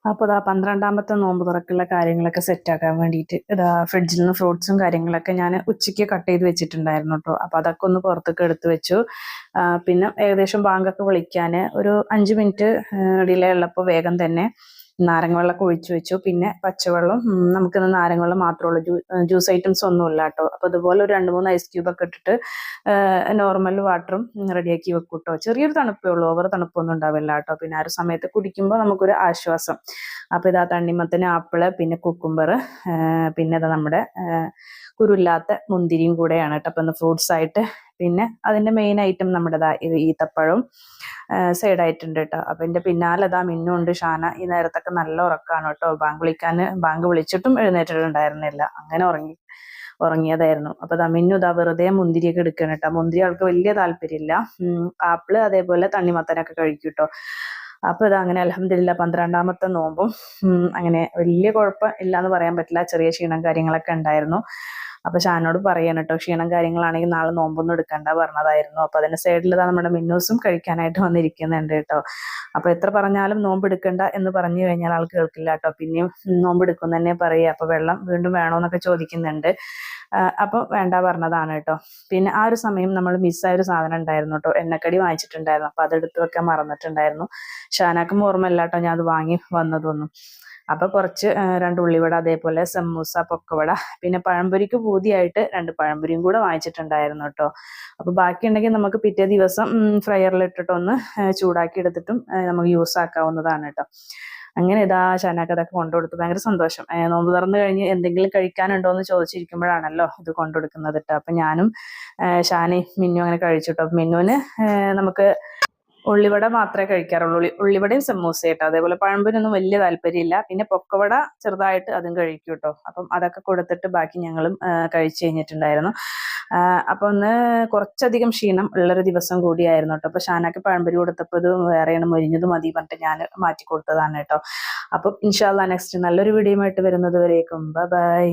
അപ്പോൾ ഇതാ 12ാമത്തെ നോമ്പ് തുറക്കുള്ള കാര്യങ്ങളൊക്കെ സെറ്റാക്കാൻ വേണ്ടിയിട്ട് ഇതാ ഫ്രിഡ്ജിൽ നിന്ന് ഫ്രൂട്ട്സും കാര്യങ്ങളൊക്കെ ഞാൻ ഉച്ചയ്ക്ക് കട്ട് ചെയ്ത് വെച്ചിട്ടുണ്ടായിരുന്നു കേട്ടോ. അപ്പോൾ അതൊക്കെ ഒന്ന് പുറത്തേക്ക് എടുത്ത് വെച്ചു. പിന്നെ ഏകദേശം ബാങ്കൊക്കെ വിളിക്കാൻ ഒരു 5 മിനിറ്റ് ഡിലേ ഉള്ളപ്പോൾ വേഗം തന്നെ നാരങ്ങ വെള്ളമൊക്കെ ഒഴിച്ചു വെച്ചു. പിന്നെ പച്ചവെള്ളം, നമുക്കിന്ന് നാരങ്ങ വെള്ളം മാത്രമേ ഉള്ളൂ, ജ്യൂസ് ഐറ്റംസ് ഒന്നുമില്ല കേട്ടോ. അപ്പോൾ അതുപോലെ ഒരു 2-3 ഐസ് ക്യൂബൊക്കെ ഇട്ടിട്ട് നോർമൽ വാട്ടറും റെഡിയാക്കി വെക്കും കേട്ടോ. ചെറിയൊരു തണുപ്പേ ഉള്ളൂ, ഓവർ തണുപ്പൊന്നും ഉണ്ടാവില്ല കേട്ടോ. പിന്നെ ആ ഒരു സമയത്ത് കുടിക്കുമ്പോൾ നമുക്കൊരു ആശ്വാസം. അപ്പോൾ ഇതാ തണ്ണിമത്തന്, ആപ്പിള്, പിന്നെ കുക്കുംബർ, പിന്നെ ഇതാ നമ്മുടെ കുരുല്ലാത്ത മുന്തിരിയും കൂടെയാണ് കേട്ടോ അപ്പം ഇന്ന് ഫ്രൂട്ട്സ് ആയിട്ട്. പിന്നെ അതിൻ്റെ മെയിൻ ഐറ്റം നമ്മുടെ ഈത്തപ്പഴവും സൈഡായിട്ടുണ്ട് കേട്ടോ. അപ്പം എൻ്റെ പിന്നാലെ അതാ മിന്നുണ്ട്. ഷാന ഈ നേരത്തൊക്കെ നല്ല ഉറക്കമാണ് കേട്ടോ. ബാങ്ക് വിളിച്ചിട്ടും എഴുന്നേറ്റിട്ടുണ്ടായിരുന്നില്ല, അങ്ങനെ ഉറങ്ങിയതായിരുന്നു. അപ്പോൾ ദാ മിന്നു ഇതാ വെറുതെ മുന്തിരിയൊക്കെ എടുക്കണം കേട്ടോ. മുന്തിരി ആൾക്ക് വലിയ താല്പര്യമില്ല. ആപ്പിള് അതേപോലെ തണ്ണിമത്തനൊക്കെ കഴിക്കും കേട്ടോ. അപ്പോൾ ഇത് അങ്ങനെ അൽഹംദുലില്ലാ 12ാമത്തെ നോമ്പും അങ്ങനെ വലിയ കുഴപ്പം ഇല്ലാന്ന് പറയാൻ പറ്റില്ല. ചെറിയ ക്ഷീണം കാര്യങ്ങളൊക്കെ ഉണ്ടായിരുന്നു. അപ്പോൾ ഷാനോട് പറയണം കേട്ടോ, ക്ഷീണം കാര്യങ്ങളാണെങ്കിൽ നാളെ നോമ്പൊന്നും എടുക്കണ്ട പറഞ്ഞതായിരുന്നു. അപ്പോൾ അതിൻ്റെ സൈഡിൽ നമ്മുടെ മിന്നൂസും കഴിക്കാനായിട്ട് വന്നിരിക്കുന്നുണ്ട് കേട്ടോ. അപ്പോൾ എത്ര പറഞ്ഞാലും നോമ്പ് എടുക്കണ്ട എന്ന് പറഞ്ഞു കഴിഞ്ഞാൽ ആൾ കേൾക്കില്ല കേട്ടോ. പിന്നെയും നോമ്പ് എടുക്കും തന്നെ പറയുക. അപ്പോൾ വെള്ളം വീണ്ടും വേണോന്നൊക്കെ ചോദിക്കുന്നുണ്ട്. അപ്പോൾ വേണ്ട പറഞ്ഞതാണ് കേട്ടോ. പിന്നെ ആ ഒരു സമയം നമ്മൾ മിസ്സായ ഒരു സാധനം ഉണ്ടായിരുന്നു കേട്ടോ, എണ്ണക്കടി വാങ്ങിച്ചിട്ടുണ്ടായിരുന്നു. അപ്പോൾ അതെടുത്ത് വെക്കാൻ മറന്നിട്ടുണ്ടായിരുന്നു. ഷാനാക്കും ഓർമ്മയില്ല കേട്ടോ ഞാൻ അത് വാങ്ങി വന്നതൊന്നും. അപ്പോൾ കുറച്ച് 2 ഉള്ളിവട, അതേപോലെ സമൂസ, പൊക്കവട, പിന്നെ പഴംപൊരിക്ക് പൂതിയായിട്ട് 2 പഴംപൊരിയും കൂടെ വാങ്ങിച്ചിട്ടുണ്ടായിരുന്നു കേട്ടോ. അപ്പോൾ ബാക്കിയുണ്ടെങ്കിൽ നമുക്ക് പിറ്റേ ദിവസം ഫ്രയറിലിട്ടിട്ടൊന്ന് ചൂടാക്കി എടുത്തിട്ടും നമുക്ക് യൂസ് ആക്കാവുന്നതാണ് കേട്ടോ. അങ്ങനെ ഇതാ ഷാനാക്ക് അതൊക്കെ കൊണ്ടുകൊടുത്തു. ഭയങ്കര സന്തോഷം. നോമ്പ് തുറന്നു കഴിഞ്ഞ് എന്തെങ്കിലും കഴിക്കാനുണ്ടോ എന്ന് ചോദിച്ചിരിക്കുമ്പോഴാണല്ലോ ഇത് കൊണ്ടുകൊടുക്കുന്നത് കേട്ടോ. അപ്പം ഞാനും ഷാനയും മിന്നു അങ്ങനെ കഴിച്ചു കേട്ടോ. മിന്നുവിന് നമുക്ക് ഉള്ളിവട മാത്രമേ കഴിക്കാറുള്ളൂ. ഉള്ളിവടയും സമൂസ കേട്ടോ. അതേപോലെ പഴംപൊരിയൊന്നും വലിയ താല്പര്യമില്ല. പിന്നെ പൊക്കവട ചെറുതായിട്ട് അതും കഴിക്കും കേട്ടോ. അപ്പം അതൊക്കെ കൊടുത്തിട്ട് ബാക്കി ഞങ്ങളും കഴിച്ചു കഴിഞ്ഞിട്ടുണ്ടായിരുന്നു. അപ്പം ഒന്ന് കുറച്ചധികം ക്ഷീണം ഉള്ളൊരു ദിവസം കൂടിയായിരുന്നു കേട്ടോ. അപ്പോൾ ഷാനാക്ക് പഴംപൊരി കൊടുത്തപ്പോൾ ഇത് വേറെയാണ്, മൊരിഞ്ഞത് മതി പറഞ്ഞിട്ട് ഞാൻ മാറ്റി കൊടുത്തതാണ് കേട്ടോ. അപ്പം ഇൻഷാ അല്ലാഹ് നെക്സ്റ്റ് നല്ലൊരു വീഡിയോയുമായിട്ട് വരുന്നത് വരേക്കും ബൈ.